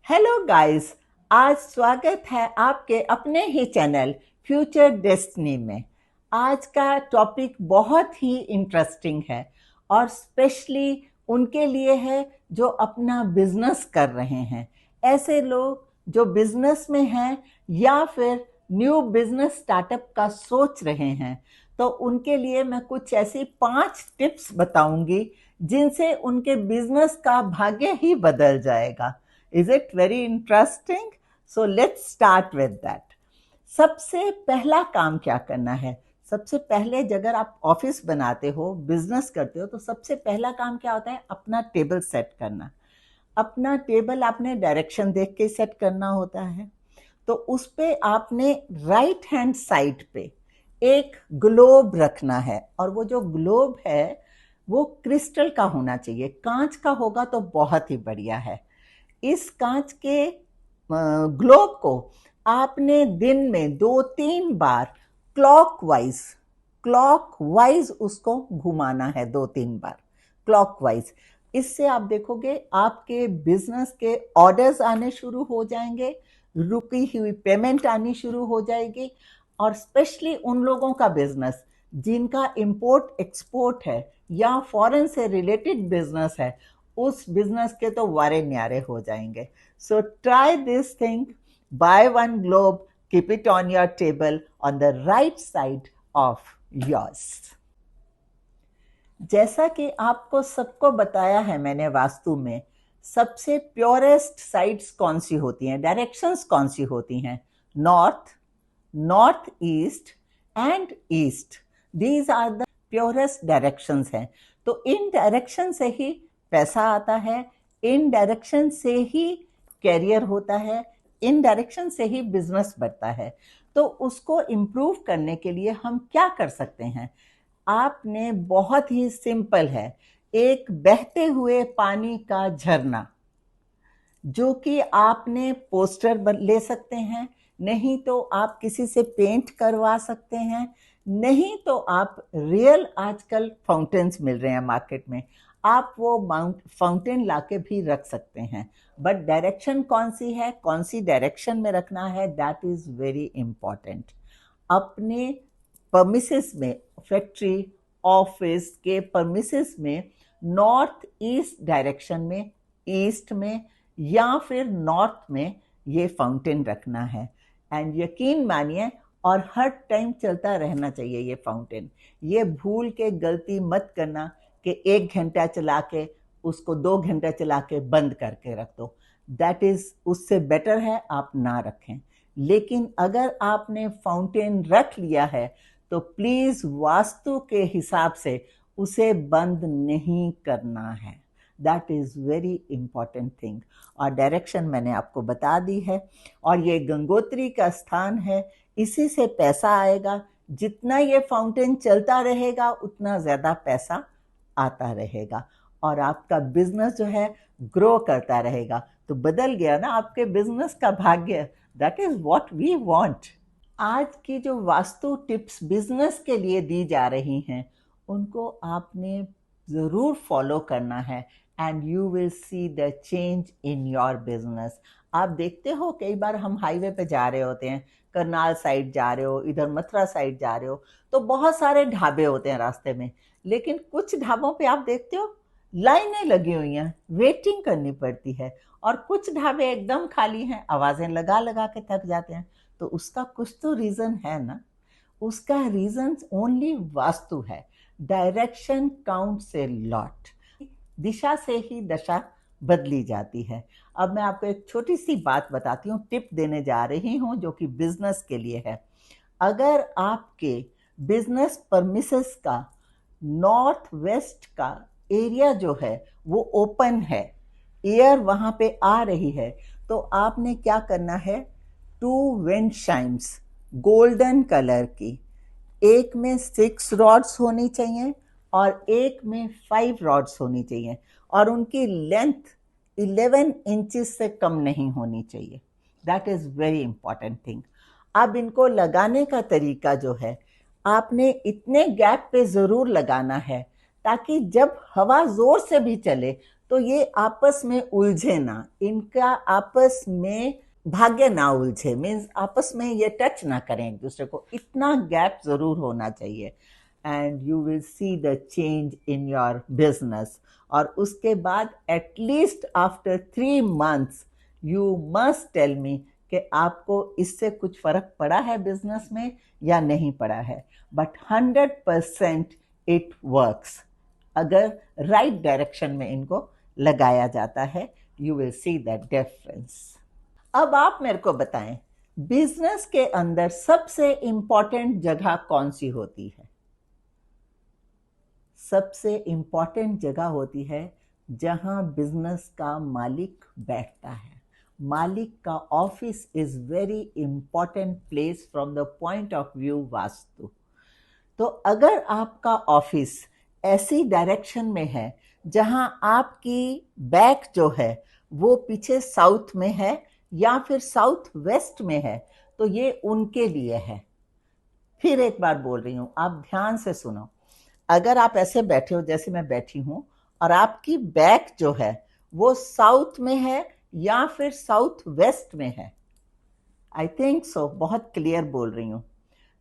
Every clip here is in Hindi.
Hello guys. आज स्वागत है आपके अपने ही चैनल फ्यूचर डेस्टिनी में। आज का टॉपिक बहुत ही इंटरेस्टिंग है और स्पेशली उनके लिए है जो अपना बिजनेस कर रहे हैं। ऐसे लोग जो बिजनेस में हैं या फिर न्यू बिजनेस स्टार्टअप का सोच रहे हैं, तो उनके लिए मैं कुछ ऐसी 5 टिप्स बताऊंगी जिनसे उनके बिजनेस का भाग्य ही बदल जाएगा। Is it very interesting? So let's start with that. सबसे पहला काम क्या करना है? सबसे पहले अगर आप ऑफिस बनाते हो, बिजनेस करते हो, तो सबसे पहला काम क्या होता है? अपना टेबल सेट करना। अपना टेबल आपने डायरेक्शन देख के सेट करना होता है। तो उस पे आपने राइट हैंड साइड पे एक ग्लोब रखना है, और वो जो ग्लोब है वो क्रिस्टल का होना चाहिए। कांच का होगा तो बहुत ही बढ़िया है। इस कांच के ग्लोब को आपने दिन में 2-3 बार क्लॉकवाइज उसको घुमाना है, 2-3 बार क्लॉकवाइज। इससे आप देखोगे आपके बिजनेस के ऑर्डर्स आने शुरू हो जाएंगे, रुकी हुई पेमेंट आनी शुरू हो जाएगी। और स्पेशली उन लोगों का बिजनेस जिनका इंपोर्ट एक्सपोर्ट है या फॉरेन से रिलेटेड बिजनेस है, उस बिजनेस के तो वारे न्यारे हो जाएंगे। So try this thing, by one globe, keep it on your table on the right side of yours. जैसा कि आपको सबको बताया है मैंने, वास्तु में सबसे प्योरेस्ट साइड्स कौन सी होती हैं, डायरेक्शंस कौन सी होती हैं? North, north east and east. These are the purest directions हैं। तो इन डायरेक्शन से ही पैसा आता है, इन डायरेक्शन से ही कैरियर होता है, इन डायरेक्शन से ही बिजनेस बढ़ता है। तो उसको इम्प्रूव करने के लिए हम क्या कर सकते हैं? आपने बहुत ही सिंपल है, एक बहते हुए पानी का झरना, जो कि आपने पोस्टर ले सकते हैं, नहीं तो आप किसी से पेंट करवा सकते हैं, नहीं तो आप रियल आजकल फाउंटेन्स मिल रहे हैं मार्केट में, आप वो फाउंटेन लाके भी रख सकते हैं। बट डायरेक्शन कौन सी है, कौन सी डायरेक्शन में रखना है, दैट इज वेरी इंपॉर्टेंट। अपने परमिसेस में, फैक्ट्री ऑफिस के परमिसेस में नॉर्थ ईस्ट डायरेक्शन में, ईस्ट में या फिर नॉर्थ में ये फाउंटेन रखना है। एंड यकीन मानिए, और हर टाइम चलता रहना चाहिए ये फाउंटेन। ये भूल के गलती मत करना कि 1 घंटा चला के उसको 2 घंटा चला के बंद करके रख दो। दैट इज, उससे बेटर है आप ना रखें। लेकिन अगर आपने फाउंटेन रख लिया है तो प्लीज वास्तु के हिसाब से उसे बंद नहीं करना है। That is very important thing. और डायरेक्शन मैंने आपको बता दी है। और ये गंगोत्री का स्थान है, इसी से पैसा आएगा। जितना ये फाउंटेन चलता रहेगा उतना ज्यादा पैसा आता रहेगा और आपका बिजनेस जो है ग्रो करता रहेगा। तो बदल गया ना आपके बिजनेस का भाग्य। That is what we want. आज की जो वास्तु टिप्स बिजनेस के लिए दी जा रही हैं, उनको आपने ज़रूर फॉलो करना है and you will see the change in your business. आप देखते हो कई बार हम हाईवे पे जा रहे होते हैं, करनाल साइड जा रहे हो, इधर मथुरा साइड जा रहे हो, तो बहुत सारे ढाबे होते हैं रास्ते में। लेकिन कुछ ढाबों पे आप देखते हो लाइनें लगी हुई हैं, वेटिंग करनी पड़ती है। और कुछ ढाबे एकदम खाली हैं, आवाज़ें लगा लगा के थक जाते हैं। तो उसका कुछ तो रीज़न है ना। उसका रीज़न ओनली वास्तु है। Direction counts a lot. दिशा से ही दशा बदली जाती है। अब मैं आपको एक छोटी सी बात बताती हूँ, टिप देने जा रही हूँ जो कि बिजनेस के लिए है। अगर आपके बिजनेस परमिसेस का नॉर्थ वेस्ट का एरिया जो है वो ओपन है, एयर वहां पे आ रही है, तो आपने क्या करना है, 2 विंड चाइम्स गोल्डन कलर की, एक में 6 रॉड्स होनी चाहिए और एक में 5 रॉड्स होनी चाहिए, और उनकी लेंथ 11 इंचेस से कम नहीं होनी चाहिए। That is very important thing. अब इनको लगाने का तरीका जो है, आपने इतने गैप पे जरूर लगाना है ताकि जब हवा जोर से भी चले तो ये आपस में उलझे ना, इनका आपस में भाग्य ना उलझे, मीन्स आपस में ये टच ना करें एक दूसरे को, इतना गैप जरूर होना चाहिए, and you will see the change in your business. और उसके बाद at least after 3 months you must tell me कि आपको इससे कुछ फर्क पड़ा है बिजनेस में या नहीं पड़ा है। बट 100% इट वर्क्स अगर राइट डायरेक्शन में इनको लगाया जाता है, you will see that difference. अब आप मेरे को बताएं, बिजनेस के अंदर सबसे इंपॉर्टेंट जगह कौन सी होती है? सबसे इंपॉर्टेंट जगह होती है जहां बिजनेस का मालिक बैठता है। मालिक का office is very important place from the point of view vastu. तो अगर आपका ऑफिस ऐसी डायरेक्शन में है जहां आपकी बैक जो है वो पीछे साउथ में है या फिर साउथ वेस्ट में है, तो ये उनके लिए है। फिर एक बार बोल रही हूं, आप ध्यान से सुनो। अगर आप ऐसे बैठे हो जैसे मैं बैठी हूं और आपकी बैक जो है वो साउथ में है या फिर साउथ वेस्ट में है, आई थिंक सो, बहुत क्लियर बोल रही हूं,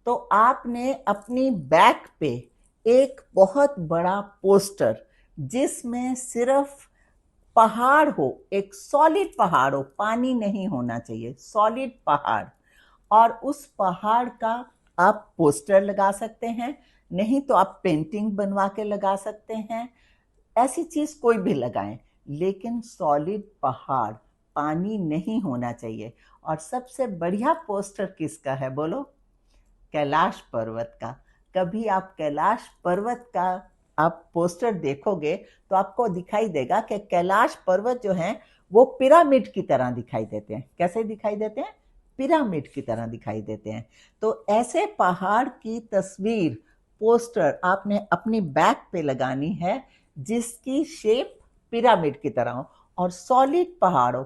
तो आपने अपनी बैक पे एक बहुत बड़ा पोस्टर जिसमें सिर्फ पहाड़ हो, एक सॉलिड पहाड़ हो, पानी नहीं होना चाहिए, सॉलिड पहाड़, और उस पहाड़ का आप पोस्टर लगा सकते हैं, नहीं तो आप पेंटिंग बनवा के लगा सकते हैं, ऐसी चीज कोई भी लगाएं, लेकिन सॉलिड पहाड़, पानी नहीं होना चाहिए। और सबसे बढ़िया पोस्टर किसका है बोलो? कैलाश पर्वत का। कभी आप कैलाश पर्वत का आप पोस्टर देखोगे तो आपको दिखाई देगा कि कैलाश पर्वत जो है वो पिरामिड की तरह दिखाई देते हैं। कैसे दिखाई देते हैं? पिरामिड की तरह दिखाई देते हैं। तो ऐसे पहाड़ की तस्वीर, पोस्टर आपने अपनी बैक पे लगानी है जिसकी शेप पिरामिड की तरह हो और सॉलिड पहाड़ हो।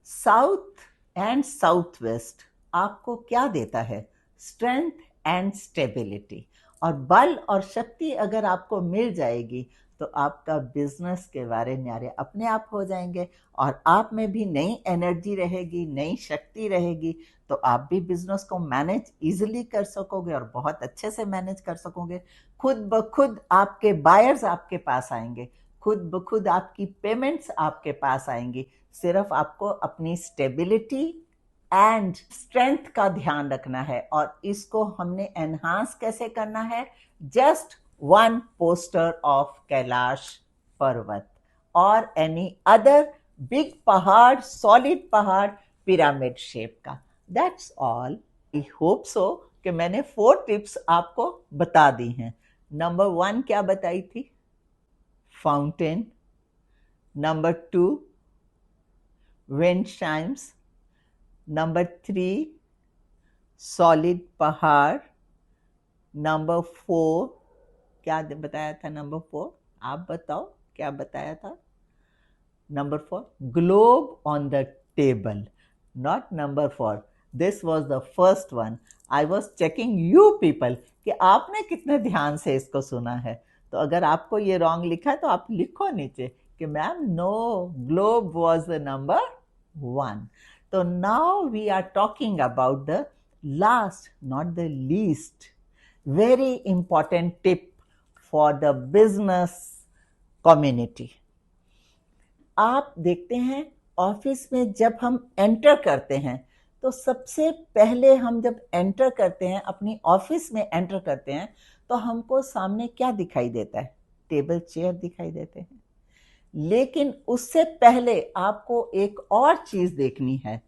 साउथ एंड साउथ वेस्ट आपको क्या देता है? Strength and stability. और बल और शक्ति अगर आपको मिल जाएगी तो आपका बिजनेस के वारे न्यारे अपने आप हो जाएंगे और आप में भी नई एनर्जी रहेगी, नई शक्ति रहेगी, तो आप भी बिजनेस को मैनेज इजीली कर सकोगे और बहुत अच्छे से मैनेज कर सकोगे। खुद ब खुद आपके बायर्स आपके पास आएंगे, खुद ब खुद आपकी पेमेंट्स आपके पास आएंगी। सिर्फ आपको अपनी स्टेबिलिटी एंड स्ट्रेंथ का ध्यान रखना है। और इसको हमने एनहांस कैसे करना है? Just one poster of Kailash पर्वत और एनी अदर बिग पहाड़, सॉलिड पहाड़, पिरामिड शेप का। That's all. I hope so कि मैंने 4 टिप्स आपको बता दी हैं। नंबर 1 क्या बताई थी? Fountain. Number 2 wind Chimes. Number 3 solid पहाड़। नंबर 4 क्या बताया था? नंबर 4 आप बताओ क्या बताया था? Number 4 globe on the table. Not number 4, this was the first one. I was checking you people कि आपने कितने ध्यान से इसको सुना है। तो अगर आपको ये रॉन्ग लिखा है तो आप लिखो नीचे कि ma'am no, globe was the number 1. So now we are talking about the last, not the least, very important tip for the business community. आप देखते हैं ऑफिस में जब हम एंटर करते हैं तो सबसे पहले हम जब एंटर करते हैं, अपनी ऑफिस में एंटर करते हैं, तो हमको सामने क्या दिखाई देता है? टेबल चेयर दिखाई देते हैं। लेकिन उससे पहले आपको एक और चीज देखनी है,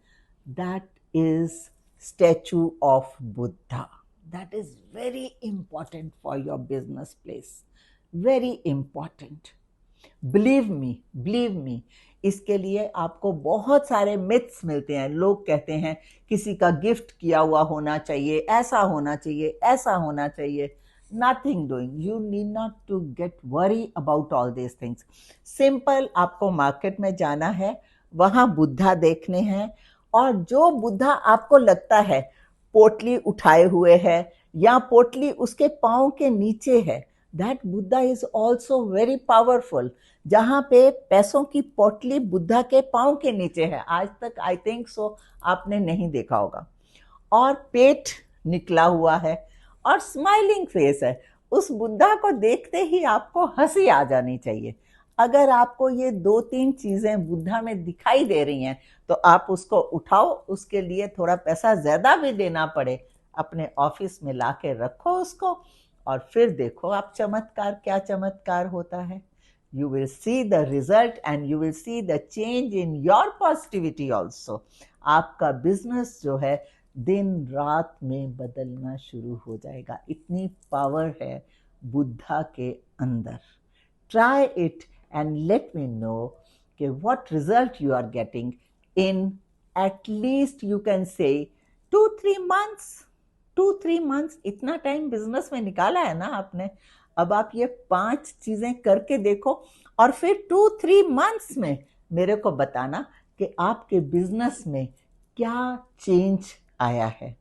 that is statue of Buddha. That is very important for your business place, very important. Believe me, इसके लिए आपको बहुत सारे मिथ्स मिलते हैं। लोग कहते हैं किसी का गिफ्ट किया हुआ होना चाहिए, ऐसा होना चाहिए, ऐसा होना चाहिए। Nothing doing. You need not to get worry about all these things. Simple, आपको मार्केट में जाना है, वहां बुद्धा देखने हैं, और जो बुद्धा आपको लगता है पोटली उठाए हुए है या पोटली उसके पांव के नीचे है, that Buddha is also very powerful. जहां पे पैसों की पोटली बुद्धा के पांव के नीचे है, आज तक आई थिंक सो आपने नहीं देखा होगा, और पेट निकला हुआ है और स्माइलिंग फेस है। उस बुद्धा को देखते ही आपको हंसी आ जानी चाहिए। अगर आपको ये 2-3 चीजें बुद्धा में दिखाई दे रही हैं तो आप उसको उठाओ, उसके लिए थोड़ा पैसा ज्यादा भी देना पड़े, अपने ऑफिस में लाके रखो उसको, और फिर देखो आप चमत्कार, क्या चमत्कार होता है। You will see the result and you will see the change in your positivity also. आपका बिजनेस जो है दिन रात में बदलना शुरू हो जाएगा, इतनी पावर है बुद्धा के अंदर। Try it and let me know कि what result you are getting in at least you can say 2-3 months। 2-3 months, इतना टाइम बिजनेस में निकाला है ना आपने, अब आप ये 5 चीजें करके देखो और फिर 2-3 months में मेरे को बताना कि आपके बिजनेस में क्या चेंज आया है,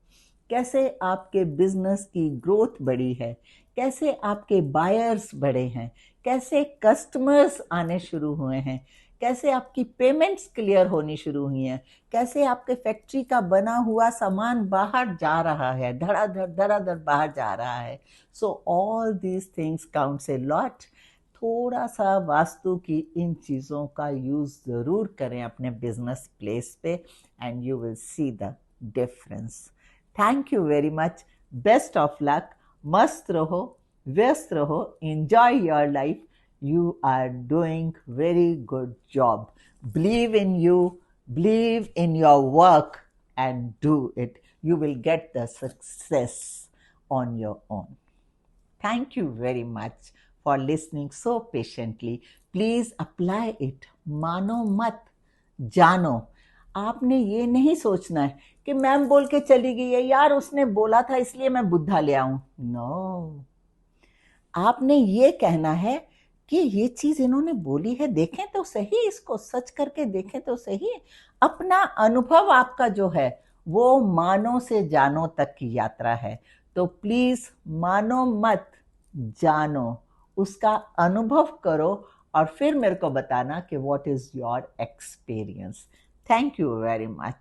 कैसे आपके बिजनेस की ग्रोथ बढ़ी है, कैसे आपके बायर्स बढ़े हैं, कैसे कस्टमर्स आने शुरू हुए हैं, कैसे आपकी पेमेंट्स क्लियर होनी शुरू हुई हैं, कैसे आपके फैक्ट्री का बना हुआ सामान बाहर जा रहा है, धड़ाधड़ बाहर जा रहा है। So all these things counts a lot. थोड़ा सा वास्तु की इन चीज़ों का यूज़ ज़रूर करें अपने बिजनेस प्लेस पे and you will see the difference. Thank you very much, best of luck, मस्त रहो, व्यस्त रहो, enjoy your life, you are doing very good job. Believe in you, believe in your work and do it. You will get the success on your own. Thank you very much for listening so patiently. Please apply it. मानो मत, जानो। आपने ये नहीं सोचना है कि मैम बोल के चली गई है, यार उसने बोला था इसलिए मैं बुद्धा ले आऊं। नो, आपने ये कहना है कि ये चीज इन्होंने बोली है, देखें तो सही, इसको सच करके देखें तो सही। अपना अनुभव आपका जो है वो मानो से जानो तक की यात्रा है, तो प्लीज मानो मत, जानो, उसका अनुभव करो और फिर मेरे को बताना कि what is your experience. Thank you very much.